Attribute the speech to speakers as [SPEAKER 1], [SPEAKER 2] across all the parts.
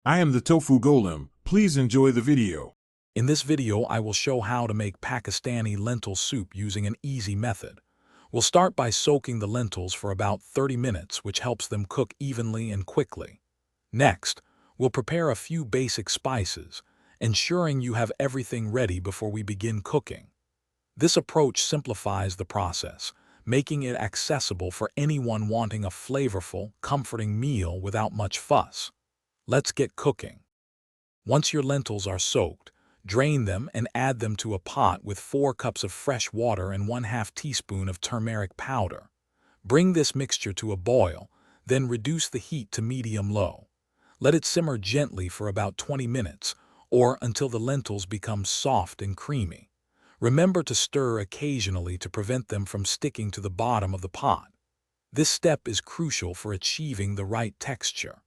[SPEAKER 1] I am the Tofu Golem. Please enjoy the video.
[SPEAKER 2] In this video, I will show how to make Pakistani lentil soup using an easy method. We'll start by soaking the lentils for about 30 minutes, which helps them cook evenly and quickly. Next, we'll prepare a few basic spices, ensuring you have everything ready before we begin cooking. This approach simplifies the process, making it accessible for anyone wanting a flavorful, comforting meal without much fuss. Let's get cooking. Once your lentils are soaked, drain them and add them to a pot with 4 cups of fresh water and 1/2 teaspoon of turmeric powder. Bring this mixture to a boil, then reduce the heat to medium-low. Let it simmer gently for about 20 minutes, or until the lentils become soft and creamy. Remember to stir occasionally to prevent them from sticking to the bottom of the pot. This step is crucial for achieving the right texture.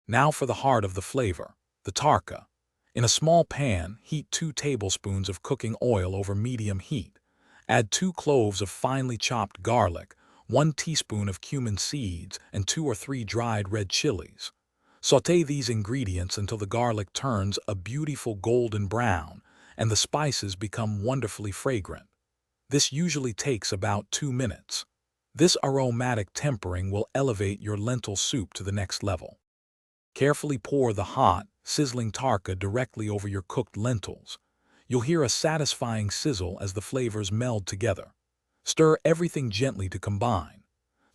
[SPEAKER 2] Now for the heart of the flavor, the tarka. In a small pan, heat 2 tablespoons of cooking oil over medium heat. Add 2 cloves of finely chopped garlic, 1 teaspoon of cumin seeds, and 2 or 3 dried red chilies. Sauté these ingredients until the garlic turns a beautiful golden brown and the spices become wonderfully fragrant. This usually takes about 2 minutes. This aromatic tempering will elevate your lentil soup to the next level. Carefully pour the hot, sizzling tarka directly over your cooked lentils. You'll hear a satisfying sizzle as the flavors meld together. Stir everything gently to combine.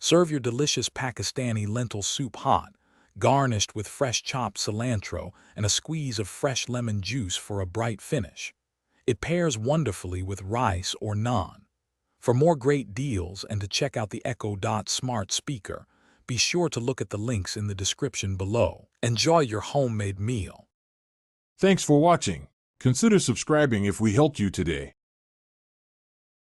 [SPEAKER 2] Serve your delicious Pakistani lentil soup hot, garnished with fresh chopped cilantro and a squeeze of fresh lemon juice for a bright finish. It pairs wonderfully with rice or naan. For more great deals and to check out the Echo Dot smart speaker, be sure to look at the links in the description below. Enjoy your homemade meal.
[SPEAKER 1] Thanks for watching. Consider subscribing if we helped you today.